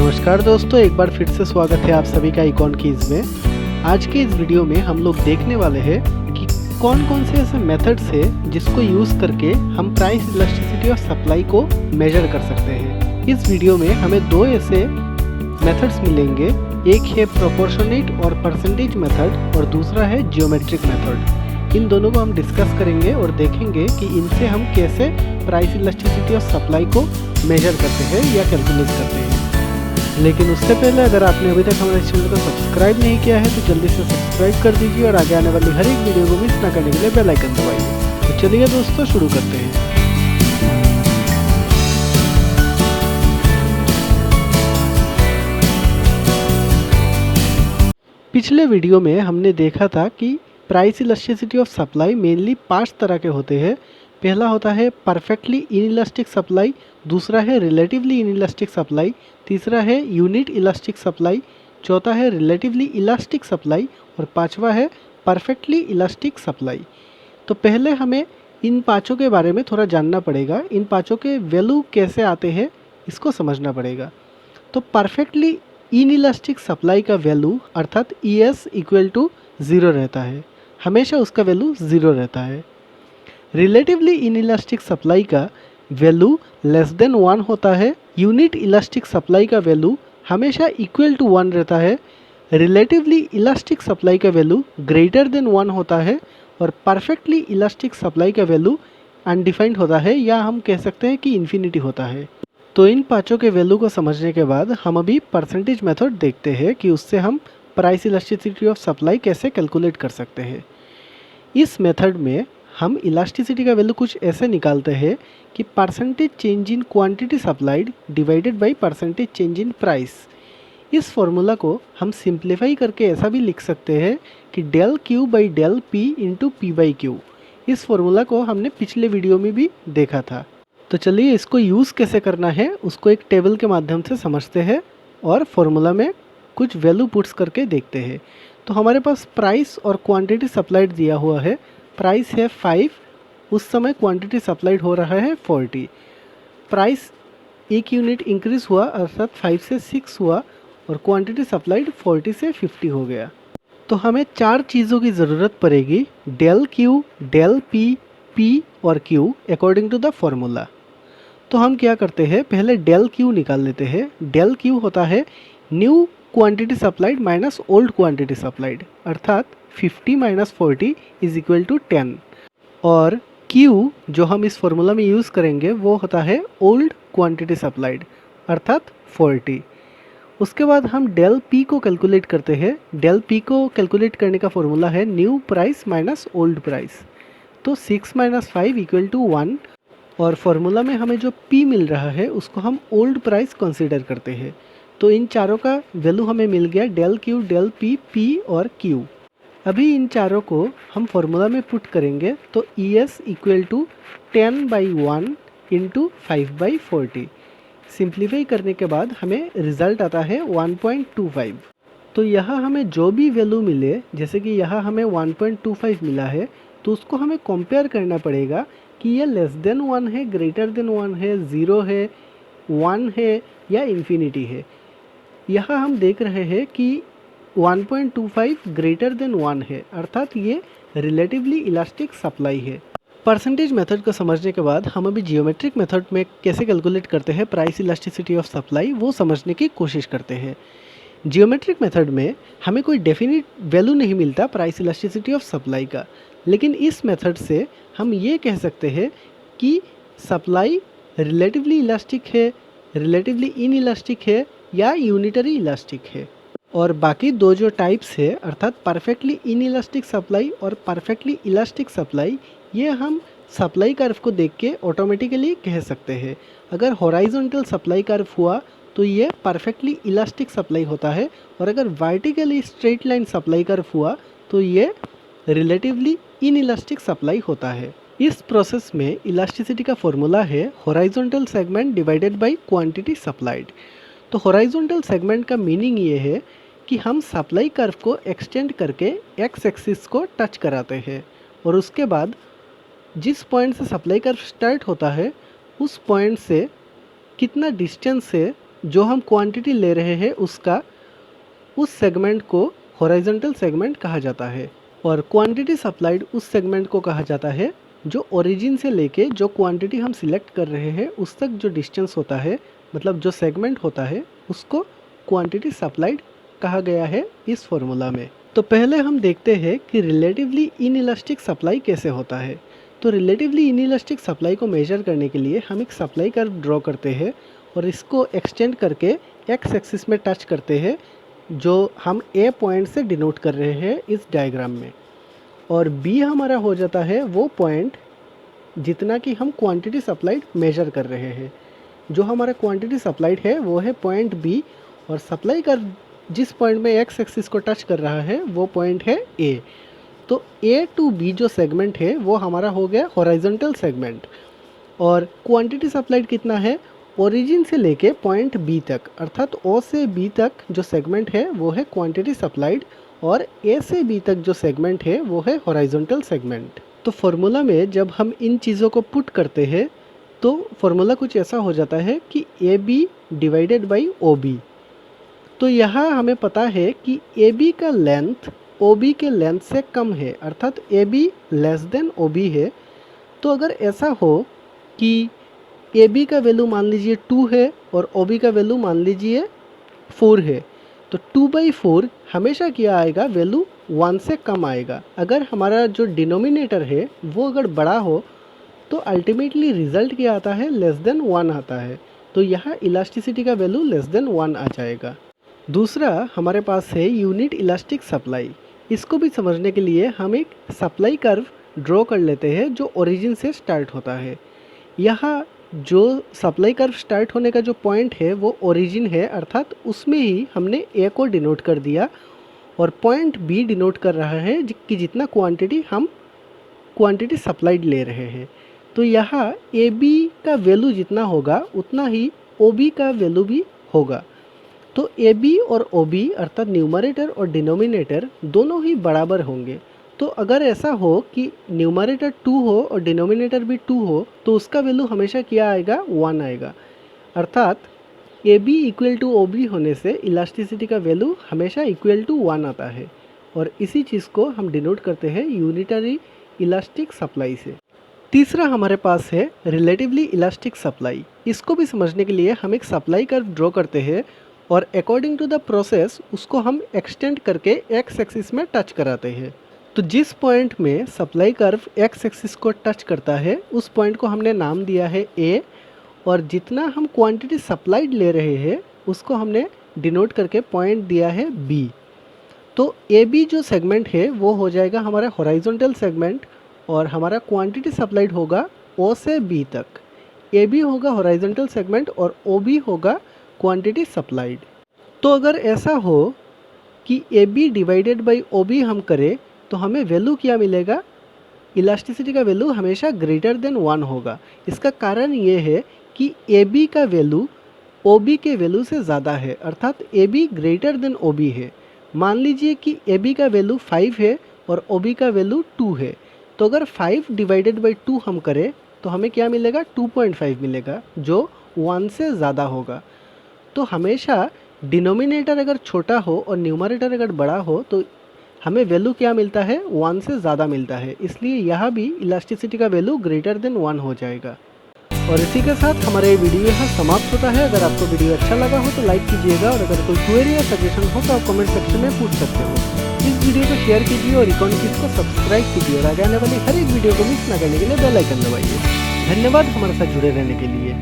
नमस्कार दोस्तों, एक बार फिर से स्वागत है आप सभी का इकॉन कीज में। आज के इस वीडियो में हम लोग देखने वाले हैं कि कौन कौन से ऐसे मेथड्स है जिसको यूज़ करके हम प्राइस इलास्टिसिटी ऑफ सप्लाई को मेजर कर सकते हैं। इस वीडियो में हमें दो ऐसे मेथड्स मिलेंगे, एक है प्रोपोर्शनेट और परसेंटेज मेथड और दूसरा है जियोमेट्रिक मेथड। इन दोनों को हम डिस्कस करेंगे और देखेंगे कि इनसे हम कैसे प्राइस इलास्टिसिटी ऑफ सप्लाई को मेजर करते हैं या कैलकुलेट करते हैं। लेकिन उससे पहले अगर आपने अभी तक हमारे चैनल को सब्सक्राइब नहीं किया है तो जल्दी से सब्सक्राइब कर दीजिए और आगे आने वाली हर एक वीडियो को मिस ना करने के लिए बेल आइकन दबाइए। तो चलिए दोस्तों शुरू करते हैं। पिछले वीडियो में हमने देखा था कि price elasticity of supply mainly 5 तरह के होते हैं। पहला होता है परफेक्टली इनइलास्टिक सप्लाई, दूसरा है रिलेटिवली इनइलास्टिक सप्लाई, तीसरा है यूनिट इलास्टिक सप्लाई, चौथा है रिलेटिवली इलास्टिक सप्लाई और पांचवा है परफेक्टली इलास्टिक सप्लाई। तो पहले हमें इन पांचों के बारे में थोड़ा जानना पड़ेगा, इन पांचों के वैल्यू कैसे आते हैं इसको समझना पड़ेगा। तो परफेक्टली इनइलास्टिक सप्लाई का वैल्यू अर्थात ES इक्वल टू 0 रहता है, हमेशा उसका वैल्यू 0 रहता है। रिलेटिवली इनइलास्टिक सप्लाई का वैल्यू लेस देन 1 होता है। यूनिट इलास्टिक सप्लाई का वैल्यू हमेशा इक्वल टू 1 रहता है। रिलेटिवली इलास्टिक सप्लाई का वैल्यू ग्रेटर देन 1 होता है और परफेक्टली इलास्टिक सप्लाई का वैल्यू अनडिफाइंड होता है या हम कह सकते हैं कि इन्फिनिटी होता है। तो इन पांचों के वैल्यू को समझने के बाद हम अभी परसेंटेज मेथड देखते हैं कि उससे हम प्राइस इलास्टिसिटी ऑफ सप्लाई कैसे कैलकुलेट कर सकते हैं। इस मेथड में हम इलास्टिसिटी का वैल्यू कुछ ऐसे निकालते हैं कि percentage change in quantity supplied divided by percentage change in price. इस फॉर्मूला को हम सिंप्लीफाई करके ऐसा भी लिख सकते हैं कि del Q by del P into P by Q. इस फॉर्मूला को हमने पिछले वीडियो में भी देखा था। तो चलिए इसको यूज़ कैसे करना है उसको एक टेबल के माध्यम से समझते हैं और फॉर्मूला में कुछ वैल्यू पुट्स करके देखते हैं। तो हमारे पास प्राइस और क्वांटिटी सप्लाइड दिया हुआ है। प्राइस है 5, उस समय क्वांटिटी सप्लाइड हो रहा है 40। प्राइस एक यूनिट इंक्रीज हुआ अर्थात 5 से 6 हुआ और क्वांटिटी सप्लाइड 40 से 50 हो गया। तो हमें 4 चीज़ों की ज़रूरत पड़ेगी, del Q, del P, P और Q according to the formula. तो हम क्या करते हैं, पहले डेल क्यू निकाल लेते हैं। डेल क्यू होता है new quantity supplied minus old quantity supplied अर्थात 50 माइनस 40 इज इक्वल टू 10। और Q जो हम इस फॉर्मूला में यूज़ करेंगे वो होता है ओल्ड क्वांटिटी सप्लाइड अर्थात 40। उसके बाद हम डेल P को कैलकुलेट करते हैं। डेल P को कैलकुलेट करने का फॉर्मूला है new price minus old price. तो 6 माइनस 5 इक्वल टू 1 और फॉर्मूला में हमें जो P मिल रहा है उसको हम ओल्ड प्राइस कंसीडर करते हैं। तो इन चारों का वैल्यू हमें मिल गया, del Q, del P, P और Q। अभी इन चारों को हम फॉर्मूला में पुट करेंगे तो ES equal to 10 by 1 into 5 by 40। Simplify करने के बाद हमें रिजल्ट आता है 1.25। तो यहाँ हमें जो भी वैल्यू मिले, जैसे कि यहाँ हमें 1.25 मिला है, तो उसको हमें कंपेयर करना पड़ेगा कि ये लेस देन 1 है, ग्रेटर देन 1 है, 0 है, 1 है या इन्फिनिटी है। यहाँ हम देख रहे हैं कि 1.25 ग्रेटर देन 1 है अर्थात ये रिलेटिवली इलास्टिक सप्लाई है। परसेंटेज मेथड को समझने के बाद हम अभी जियोमेट्रिक मेथड में कैसे कैलकुलेट करते हैं प्राइस इलास्टिसिटी ऑफ सप्लाई वो समझने की कोशिश करते हैं। जियोमेट्रिक मेथड में हमें कोई डेफिनिट वैल्यू नहीं मिलता प्राइस इलास्टिसिटी ऑफ सप्लाई का, लेकिन इस मेथड से हम ये कह सकते हैं कि सप्लाई रिलेटिवली इलास्टिक है, रिलेटिवली इनइलास्टिक है या यूनिटरी इलास्टिक है। और बाकी दो जो टाइप्स है अर्थात परफेक्टली इनइलास्टिक सप्लाई और परफेक्टली इलास्टिक सप्लाई, ये हम सप्लाई कर्व को देख के ऑटोमेटिकली कह सकते हैं। अगर हॉराइजॉन्टल सप्लाई कर्व हुआ तो ये परफेक्टली इलास्टिक सप्लाई होता है और अगर vertically straight line supply curve हुआ तो ये रिलेटिवली इनइलास्टिक सप्लाई होता है। इस प्रोसेस में इलास्टिसिटी का फॉर्मूला है horizontal segment divided by quantity supplied. तो हॉराइजॉन्टल सेगमेंट का मीनिंग ये है कि हम सप्लाई कर्व को एक्सटेंड करके एक्स एक्सिस को टच कराते हैं और उसके बाद जिस पॉइंट से सप्लाई कर्व स्टार्ट होता है उस पॉइंट से कितना डिस्टेंस है जो हम क्वांटिटी ले रहे हैं उसका उस सेगमेंट को हॉरिजॉन्टल सेगमेंट कहा जाता है और क्वांटिटी सप्लाइड उस सेगमेंट को कहा जाता है जो ओरिजिन से लेके जो क्वांटिटी हम सिलेक्ट कर रहे हैं उस तक जो डिस्टेंस होता है, मतलब जो सेगमेंट होता है, उसको क्वांटिटी सप्लाइड कहा गया है इस फॉर्मूला में। तो पहले हम देखते हैं कि रिलेटिवली इनइलास्टिक सप्लाई कैसे होता है। तो रिलेटिवली इनइलास्टिक सप्लाई को मेजर करने के लिए हम एक सप्लाई कर्व ड्रॉ करते हैं और इसको एक्सटेंड करके एक्स एक्सिस में टच करते हैं, जो हम ए पॉइंट से डिनोट कर रहे हैं इस डायग्राम में, और बी हमारा हो जाता है वो पॉइंट जितना कि हम क्वांटिटी सप्लाइड मेजर कर रहे हैं। जो हमारा क्वांटिटी सप्लाइड है वो है पॉइंट बी, और सप्लाई कर जिस पॉइंट में एक्स एक्सिस को टच कर रहा है वो पॉइंट है ए। तो ए टू बी जो सेगमेंट है वो हमारा हो गया हॉरिजॉन्टल सेगमेंट। और क्वांटिटी सप्लाइड कितना है, ओरिजिन से लेके पॉइंट बी तक, अर्थात ओ से बी तक जो सेगमेंट है वो है क्वांटिटी सप्लाइड, और ए से बी तक जो सेगमेंट है वो है हॉरिजॉन्टल सेगमेंट। तो फॉर्मूला में जब हम इन चीज़ों को पुट करते हैं तो फॉर्मूला कुछ ऐसा हो जाता है कि A B divided by O B. तो यहाँ हमें पता है कि ए बी का लेंथ ओ बी के लेंथ से कम है, अर्थात A B less than O B है। तो अगर ऐसा हो कि ए बी का वैल्यू मान लीजिए 2 है और ओ बी का वैल्यू मान लीजिए 4 है, तो 2/4 हमेशा क्या आएगा, वैल्यू 1 से कम आएगा। अगर हमारा जो डिनोमिनेटर है वो अगर बड़ा हो तो अल्टीमेटली रिजल्ट क्या आता है, लेस देन 1 आता है। तो यहाँ इलास्टिसिटी का वैल्यू लेस देन 1 आ जाएगा। दूसरा हमारे पास है यूनिट इलास्टिक सप्लाई। इसको भी समझने के लिए हम एक सप्लाई कर्व ड्रॉ कर लेते हैं जो ओरिजिन से स्टार्ट होता है। यहाँ जो सप्लाई कर्व स्टार्ट होने का जो पॉइंट है वो ओरिजिन है, अर्थात उसमें ही हमने ए को डिनोट कर दिया, और पॉइंट बी डिनोट कर रहा है कि जितना क्वांटिटी हम क्वांटिटी सप्लाइड ले रहे हैं। तो यहाँ ए बी का वैल्यू जितना होगा उतना ही ओ बी का वैल्यू भी होगा। तो ए बी और ओ बी अर्थात न्यूमरेटर और डिनोमिनेटर दोनों ही बराबर होंगे। तो अगर ऐसा हो कि न्यूमरेटर 2 हो और डिनोमिनेटर भी 2 हो तो उसका वैल्यू हमेशा क्या आएगा, 1 आएगा। अर्थात A B equal to O B होने से इलास्टिसिटी का वैल्यू हमेशा इक्वल टू 1 आता है, और इसी चीज़ को हम डिनोट करते हैं यूनिटरी इलास्टिक सप्लाई से। तीसरा हमारे पास है रिलेटिवली इलास्टिक सप्लाई। इसको भी समझने के लिए हम एक सप्लाई कर्व ड्रॉ करते हैं और अकॉर्डिंग टू द प्रोसेस उसको हम एक्सटेंड करके एक्स एक्सिस में टच कराते हैं। तो जिस पॉइंट में सप्लाई कर्व एक्स एक्सिस को टच करता है उस पॉइंट को हमने नाम दिया है ए, और जितना हम क्वांटिटी सप्लाइड ले रहे हैं उसको हमने डिनोट करके पॉइंट दिया है बी। तो ए बी जो सेगमेंट है वो हो जाएगा हमारा हॉरिजॉन्टल सेगमेंट, और हमारा क्वांटिटी सप्लाइड होगा ओ से बी तक। ए बी होगा हॉरिजॉन्टल सेगमेंट और ओ बी होगा क्वांटिटी सप्लाइड। तो अगर ऐसा हो कि A B divided by O B हम करें तो हमें वैल्यू क्या मिलेगा, इलास्टिसिटी का वैल्यू हमेशा ग्रेटर देन 1 होगा। इसका कारण ये है कि ए बी का वैल्यू ओ बी के वैल्यू से ज़्यादा है, अर्थात A B greater than O B है। मान लीजिए कि ए बी का वैल्यू 5 है और ओ बी का वैल्यू 2 है, तो अगर 5 डिवाइडेड बाई 2 हम करें तो हमें क्या मिलेगा, 2.5 मिलेगा, जो 1 से ज़्यादा होगा। तो हमेशा डिनोमिनेटर अगर छोटा हो और न्यूमरेटर अगर बड़ा हो तो हमें वैल्यू क्या मिलता है, 1 से ज़्यादा मिलता है। इसलिए यहाँ भी इलास्टिसिटी का वैल्यू ग्रेटर देन 1 हो जाएगा। और इसी के साथ हमारा ये वीडियो यहाँ समाप्त होता है। अगर आपको वीडियो अच्छा लगा हो तो लाइक कीजिएगा, और अगर कोई क्वेरी या सजेशन हो तो आप कमेंट सेक्शन में पूछ सकते हो। इस वीडियो को शेयर कीजिए और इकॉन किस को सब्सक्राइब कीजिए, और आगे आने वाली हर एक वीडियो को मिस न करने के लिए बेल आइकन दबाइए। धन्यवाद हमारे साथ जुड़े रहने के लिए।